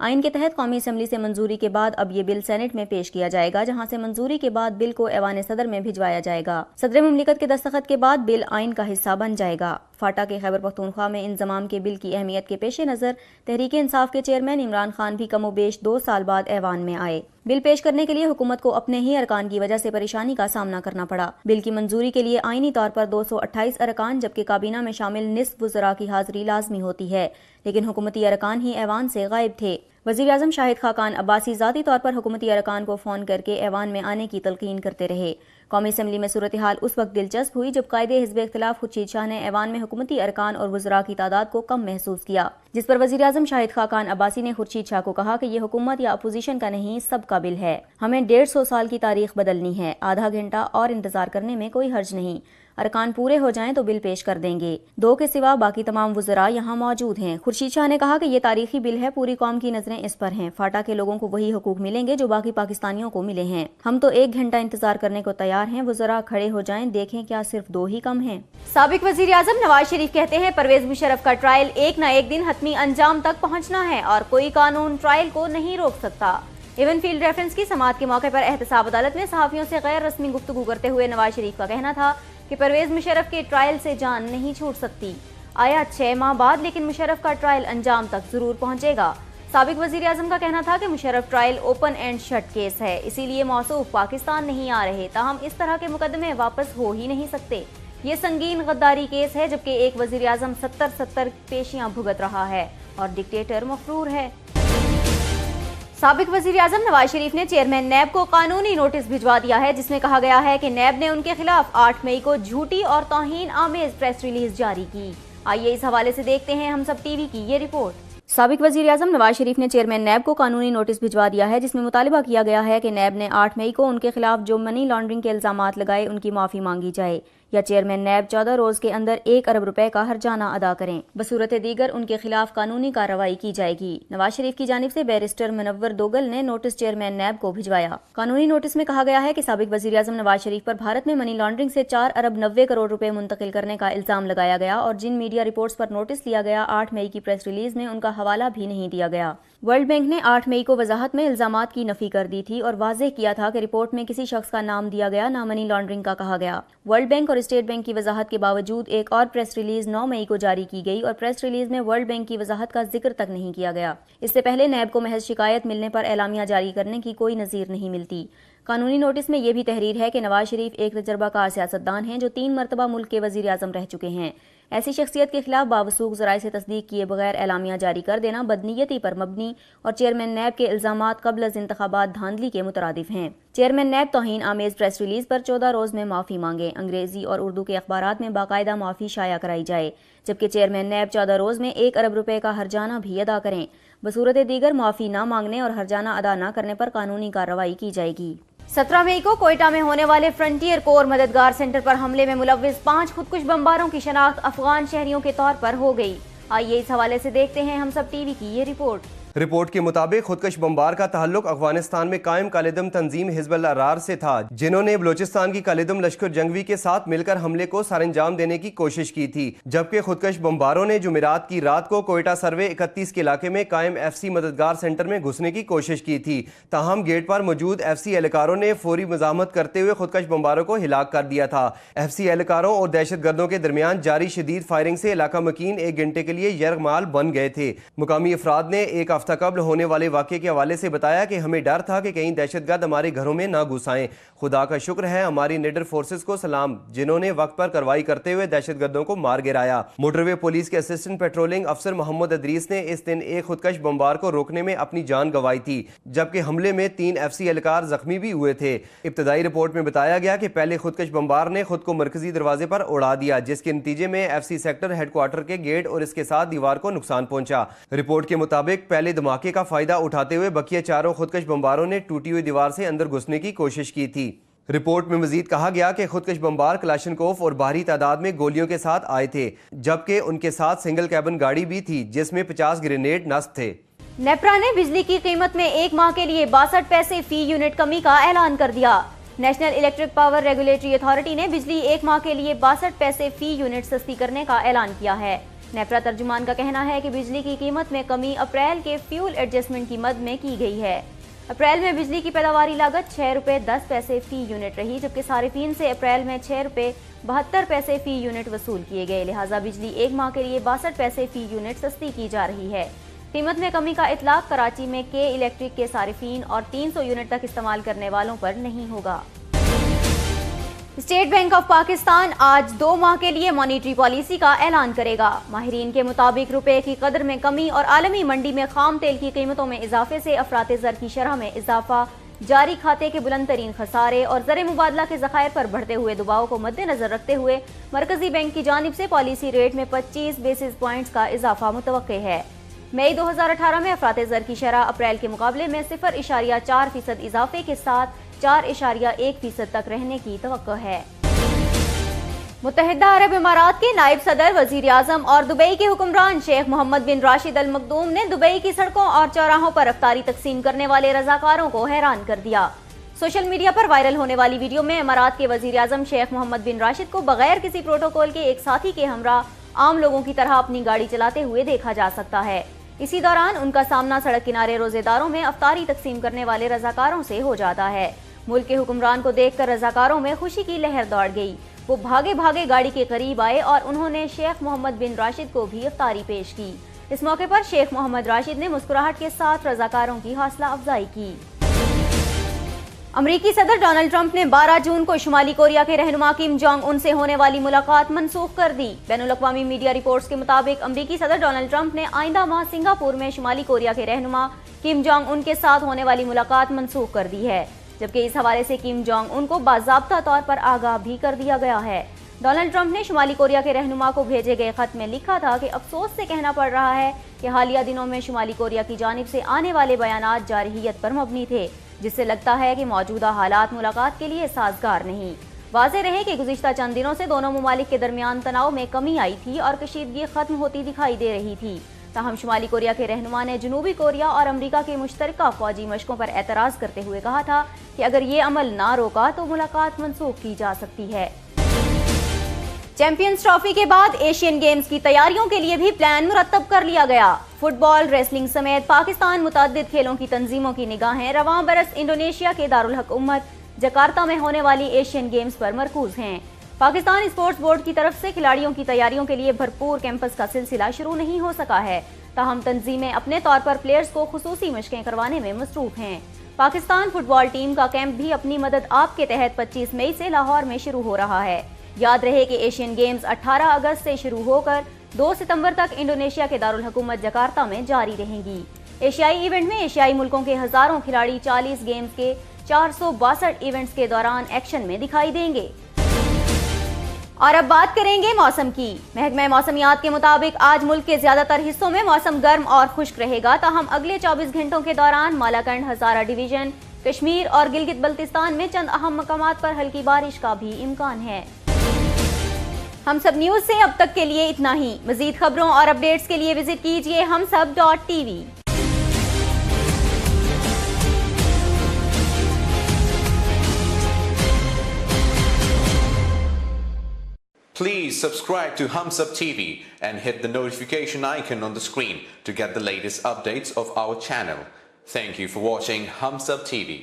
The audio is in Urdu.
آئین کے تحت قومی اسمبلی سے منظوری کے بعد اب یہ بل سینٹ میں پیش کیا جائے گا، جہاں سے منظوری کے بعد بل کو ایوان صدر میں بھجوایا جائے گا۔ صدر مملکت کے دستخط کے بعد بل آئین کا حصہ بن جائے گا۔ فاٹا کے خیبر پختونخوا میں انضمام کے بل کی اہمیت کے پیش نظر تحریک انصاف کے چیئرمین عمران خان بھی کم و بیش 2 سال بعد ایوان میں آئے۔ بل پیش کرنے کے لیے حکومت کو اپنے ہی ارکان کی وجہ سے پریشانی کا سامنا کرنا پڑا۔ بل کی منظوری کے لیے آئینی طور پر 228 ارکان جبکہ کابینہ میں شامل نصف وزراء کی حاضری لازمی ہوتی ہے، لیکن حکومتی ارکان ہی ایوان سے غائب تھے۔ وزیر اعظم شاہد خاقان عباسی ذاتی طور پر حکومتی ارکان کو فون کر کے ایوان میں آنے کی تلقین کرتے رہے۔ قومی اسمبلی میں صورتحال اس وقت دلچسپ ہوئی جب قائد حزب اختلاف خورشید شاہ نے ایوان میں حکومتی ارکان اور وزراء کی تعداد کو کم محسوس کیا، جس پر وزیر اعظم شاہد خاقان عباسی نے خورشید شاہ کو کہا کہ یہ حکومت یا اپوزیشن کا نہیں، سب کا بل ہے، ہمیں 150 سال کی تاریخ بدلنی ہے، آدھا گھنٹہ اور انتظار کرنے میں کوئی حرج نہیں، ارکان پورے ہو جائیں تو بل پیش کر دیں گے۔ 2 کے سوا باقی تمام وزراء یہاں موجود ہیں۔ خورشید شاہ نے کہا کہ یہ تاریخی بل ہے، پوری قوم کی نظریں اس پر ہیں، فاٹا کے لوگوں کو وہی حقوق ملیں گے جو باقی پاکستانیوں کو ملے ہیں، ہم تو 1 گھنٹہ انتظار کرنے کو تیار ہیں، وزراء کھڑے ہو جائیں، دیکھیں کیا صرف 2 ہی کم ہیں۔ سابق وزیر اعظم نواز شریف کہتے ہیں پرویز مشرف کا ٹرائل ایک نہ ایک دن حتمی انجام تک پہنچنا ہے اور کوئی قانون ٹرائل کو نہیں روک سکتا۔ ایون فیلڈ ریفرنس کی سماعت کے موقع پر احتساب عدالت میں صحافیوں سے غیر رسمی گفتگو کرتے ہوئے نواز شریف کا کہنا تھا کہ پرویز مشرف کے ٹرائل سے جان نہیں چھوٹ سکتی، آیا 6 ماہ بعد لیکن مشرف کا ٹرائل انجام تک ضرور پہنچے گا۔ سابق وزیر اعظم کا کہنا تھا کہ Musharraf trial open and shut case ہے، اسی لیے موصوف پاکستان نہیں آ رہے، تاہم اس طرح کے مقدمے واپس ہو ہی نہیں سکتے۔ یہ سنگین غداری کیس ہے جبکہ ایک وزیر اعظم 70 پیشیاں بھگت رہا ہے اور ڈکٹیٹر مفرور ہے۔ سابق وزیر اعظم نواز شریف نے چیئرمین نیب کو قانونی نوٹس بھجوا دیا ہے، جس میں کہا گیا ہے کہ نیب نے ان کے خلاف 8 مئی کو جھوٹی اور توہین آمیز پریس ریلیز جاری کی۔ آئیے اس حوالے سے دیکھتے ہیں ہم سب ٹی وی کی یہ رپورٹ۔ سابق وزیر اعظم نواز شریف نے چیئرمین نیب کو قانونی نوٹس بھجوا دیا ہے، جس میں مطالبہ کیا گیا ہے کہ نیب نے 8 مئی کو ان کے خلاف جو منی لانڈرنگ کے الزامات لگائے ان کی معافی مانگی جائے یا چیئرمین نیب 14 روز کے اندر 1 ارب روپے کا ہرجانہ ادا کریں، بصورت دیگر ان کے خلاف قانونی کارروائی کی جائے گی۔ نواز شریف کی جانب سے بیرسٹر منور دوگل نے نوٹس چیئرمین نیب کو بھجوایا۔ قانونی نوٹس میں کہا گیا ہے کہ سابق وزیر اعظم نواز شریف پر بھارت میں منی لانڈرنگ سے 4 ارب 90 کروڑ روپے منتقل کرنے کا الزام لگایا گیا اور جن میڈیا رپورٹس پر نوٹس لیا گیا 8 مئی کی پریس ریلیز میں ان کا حوالہ بھی نہیں دیا گیا۔ ورلڈ بینک نے 8 مئی کو وضاحت میں الزامات کی نفی کر دی تھی اور واضح کیا تھا کہ رپورٹ میں کسی شخص کا نام دیا گیا، نہ منی لانڈرنگ کا کہا گیا۔ ورلڈ بینک اور اسٹیٹ بینک کی وضاحت کے باوجود ایک اور پریس ریلیز 9 مئی کو جاری کی گئی اور پریس ریلیز میں ورلڈ بینک کی وضاحت کا ذکر تک نہیں کیا گیا۔ اس سے پہلے نیب کو محض شکایت ملنے پر اعلامیہ جاری کرنے کی کوئی نظیر نہیں ملتی۔ قانونی نوٹس میں یہ بھی تحریر ہے کہ نواز شریف ایک تجربہ کار سیاستدان ہیں جو 3 مرتبہ ملک کے وزیر اعظم رہ چکے ہیں۔ ایسی شخصیت کے خلاف باوثوق ذرائع سے تصدیق کیے بغیر اعلامیہ جاری کر دینا بدنیتی پر مبنی اور چیئرمین نیب کے الزامات قبل از انتخابات دھاندلی کے مترادف ہیں۔ چیئرمین نیب توہین آمیز پریس ریلیز پر 14 روز میں معافی مانگے، انگریزی اور اردو کے اخبارات میں باقاعدہ معافی شائع کرائی جائے، جبکہ چیئرمین نیب 14 روز میں 1 ارب روپے کا ہرجانہ بھی ادا کریں، بصورت دیگر معافی نہ مانگنے اور ہرجانہ ادا نہ کرنے پر قانونی کارروائی کی جائے گی۔ 17 مئی کو کوئٹہ میں ہونے والے فرنٹیئر کور مددگار سینٹر پر حملے میں ملوث 5 خودکش بمباروں کی شناخت افغان شہریوں کے طور پر ہو گئی۔ آئیے اس حوالے سے دیکھتے ہیں ہم سب ٹی وی کی یہ رپورٹ۔ رپورٹ کے مطابق خودکش بمبار کا تعلق افغانستان میں قائم کالعدم تنظیم حزب الارار سے تھا، جنہوں نے بلوچستان کی کالعدم لشکر جنگوی کے ساتھ مل کر حملے کو سر انجام دینے کی کوشش کی تھی، جبکہ خودکش بمباروں نے جمعرات کی رات کو کوئٹہ سروے 31 کے علاقے میں قائم ایف سی مددگار سینٹر میں گھسنے کی کوشش کی تھی، تاہم گیٹ پر موجود ایف سی اہلکاروں نے فوری مزاحمت کرتے ہوئے خودکش بمباروں کو ہلاک کر دیا تھا۔ ایف سی اہلکاروں اور دہشت گردوں کے درمیان جاری شدید فائرنگ سے علاقہ مکین 1 گھنٹے کے لیے یرغمال بن گئے تھے۔ مقامی افراد نے ایک ہفتہ قبل ہونے والے واقعے کے حوالے سے بتایا کہ ہمیں ڈر تھا کہ کہیں دہشت گرد ہمارے گھروں میں نہ گھس آئیں۔ خدا کا شکر ہے ہماری نیڈر فورسز کو سلام، جنہوں نے وقت پر کارروائی کرتے ہوئے دہشت گردوں کو مار گرایا۔ موٹر وے پولیس کے اسسٹنٹ پیٹرولنگ افسر محمد ادریس نے اس دن ایک خودکش بمبار کو روکنے میں اپنی جان گنوائی تھی، جبکہ حملے میں 3 ایف سی اہلکار زخمی بھی ہوئے تھے۔ ابتدائی رپورٹ میں بتایا گیا کہ پہلے خودکش بمبار نے خود کو مرکزی دروازے پر اڑا دیا، جس کے نتیجے میں F C sector headquarter کے گیٹ اور اس کے ساتھ دیوار کو نقصان پہنچا۔ رپورٹ کے مطابق پہلے دھماکے کا فائدہ اٹھاتے ہوئے بقیہ 4 خودکش بمباروں نے ٹوٹی ہوئی دیوار سے اندر گھسنے کی کوشش کی تھی۔ رپورٹ میں مزید کہا گیا کہ خودکش بمبار کلاشنکوف اور بھاری تعداد میں گولیوں کے ساتھ آئے تھے، جبکہ ان کے ساتھ سنگل کیبن گاڑی بھی تھی جس میں 50 گرینیڈ نصب تھے۔ نیپرا نے بجلی کی قیمت میں 1 ماہ کے لیے 62 پیسے فی یونٹ کمی کا اعلان کر دیا۔ National electric power regulatory authority نے بجلی 1 ماہ کے لیے 62 پیسے فی یونٹ سستی کرنے کا اعلان کیا ہے۔ نیپرا ترجمان کا کہنا ہے کہ بجلی کی قیمت میں کمی اپریل کے فیول ایڈجسٹمنٹ کی مد میں کی گئی ہے۔ اپریل میں بجلی کی پیداواری لاگت 6 روپے 10 پیسے فی یونٹ رہی، جبکہ صارفین سے اپریل میں 6 روپے 72 پیسے فی یونٹ وصول کیے گئے، لہٰذا بجلی ایک ماہ کے لیے 62 پیسے فی یونٹ سستی کی جا رہی ہے۔ قیمت میں کمی کا اطلاق کراچی میں کے الیکٹرک کے صارفین اور 300 یونٹ تک استعمال کرنے والوں پر نہیں ہوگا۔ اسٹیٹ بینک آف پاکستان آج 2 ماہ کے لیے مانیٹری پالیسی کا اعلان کرے گا۔ ماہرین کے مطابق روپے کی قدر میں کمی اور عالمی منڈی میں خام تیل کی قیمتوں میں اضافے سے افراط زر کی شرح میں اضافہ، جاری کھاتے کے بلند ترین خسارے اور زر مبادلہ کے ذخائر پر بڑھتے ہوئے دباؤ کو مد نظر رکھتے ہوئے مرکزی بینک کی جانب سے پالیسی ریٹ میں 25 بیسس پوائنٹس کا اضافہ متوقع ہے۔ مئی 2018 میں افراط زر کی شرح اپریل کے مقابلے میں 0.4% اضافے کے ساتھ 4.1% تک رہنے کی توقع ہے۔ متحدہ عرب امارات کے نائب صدر، وزیر اعظم اور دبئی کے حکمران شیخ محمد بن راشد ال مخدوم نے دبئی کی سڑکوں اور چوراہوں پر افطاری تقسیم کرنے والے رضاکاروں کو حیران کر دیا۔ سوشل میڈیا پر وائرل ہونے والی ویڈیو میں امارات کے وزیر اعظم شیخ محمد بن راشد کو بغیر کسی پروٹوکول کے ایک ساتھی کے ہمراہ عام لوگوں کی طرح اپنی گاڑی چلاتے ہوئے دیکھا جا سکتا ہے۔ اسی دوران ان کا سامنا سڑک کنارے روزے داروں میں افطاری تقسیم کرنے والے رضاکاروں سے ہو جاتا ہے۔ ملک کے حکمران کو دیکھ کر رضاکاروں میں خوشی کی لہر دوڑ گئی۔ وہ بھاگے بھاگے گاڑی کے قریب آئے اور انہوں نے شیخ محمد بن راشد کو بھی افطاری پیش کی۔ اس موقع پر شیخ محمد راشد نے مسکراہٹ کے ساتھ رضاکاروں کی حوصلہ افزائی کی۔ امریکی صدر ڈونلڈ ٹرمپ نے 12 جون کو شمالی کوریا کے رہنما کم جونگ ان سے ہونے والی ملاقات منسوخ کر دی۔ بین الاقوامی میڈیا رپورٹس کے مطابق امریکی صدر ڈونلڈ ٹرمپ نے آئندہ ماہ سنگاپور میں شمالی کوریا کے رہنما کم جونگ ان کے ساتھ ہونے والی ملاقات منسوخ کر دی ہے، جبکہ اس حوالے سے کم جونگ ان کو باضابطہ طور پر آگاہ بھی کر دیا گیا ہے۔ ڈونلڈ ٹرمپ نے شمالی کوریا کے رہنما کو بھیجے گئے خط میں لکھا تھا کہ افسوس سے کہنا پڑ رہا ہے کہ حالیہ دنوں میں شمالی کوریا کی جانب سے آنے والے بیانات جارحیت پر مبنی تھے، جس سے لگتا ہے کہ موجودہ حالات ملاقات کے لیے سازگار نہیں۔ واضح رہے کہ گزشتہ چند دنوں سے دونوں ممالک کے درمیان تناؤ میں کمی آئی تھی اور کشیدگی ختم ہوتی دکھائی دے رہی تھی، تاہم شمالی کوریا کے رہنما نے جنوبی کوریا اور امریکہ کے مشترکہ فوجی مشقوں پر اعتراض کرتے ہوئے کہا تھا کہ اگر یہ عمل نہ روکا تو ملاقات منسوخ کی جا سکتی ہے۔ چیمپئنز ٹرافی کے بعد ایشین گیمز کی تیاریوں کے لیے بھی پلان مرتب کر لیا گیا۔ فٹ بال، ریسلنگ سمیت پاکستان متعدد کھیلوں کی تنظیموں کی نگاہیں رواں برس انڈونیشیا کے دارالحکومت جکارتہ میں ہونے والی ایشین گیمز پر مرکوز ہیں۔ پاکستان اسپورٹس بورڈ کی طرف سے کھلاڑیوں کی تیاریوں کے لیے بھرپور کیمپس کا سلسلہ شروع نہیں ہو سکا ہے، تاہم تنظیمیں اپنے طور پر پلیئرز کو خصوصی مشقیں کروانے میں مصروف ہیں۔ پاکستان فٹ بال ٹیم کا کیمپ بھی اپنی مدد آپ کے تحت 25 مئی سے لاہور میں شروع ہو رہا ہے۔ یاد رہے کہ ایشین گیمز 18 اگست سے شروع ہو کر 2 ستمبر تک انڈونیشیا کے دارالحکومت جکارتہ میں جاری رہیں گی۔ ایشیائی ایونٹ میں ایشیائی ملکوں کے ہزاروں کھلاڑی 40 گیمز کے 462 ایونٹس کے دوران ایکشن میں دکھائی دیں گے۔ اور اب بات کریں گے موسم کی۔ محکمہ موسمیات کے مطابق آج ملک کے زیادہ تر حصوں میں موسم گرم اور خشک رہے گا، تاہم اگلے 24 گھنٹوں کے دوران مالاکنڈ، ہزارہ ڈویژن، کشمیر اور گلگت بلتستان میں چند اہم مقامات پر ہلکی بارش کا بھی امکان ہے۔ ہم سب نیوز سے اب تک کے لیے اتنا ہی۔ مزید خبروں اور اپڈیٹس کے لیے وزٹ کیجیے humsab.tv۔ Please subscribe to Humsab TV and hit the notification icon on the screen to get the latest updates of our channel. Thank you for watching Humsab TV.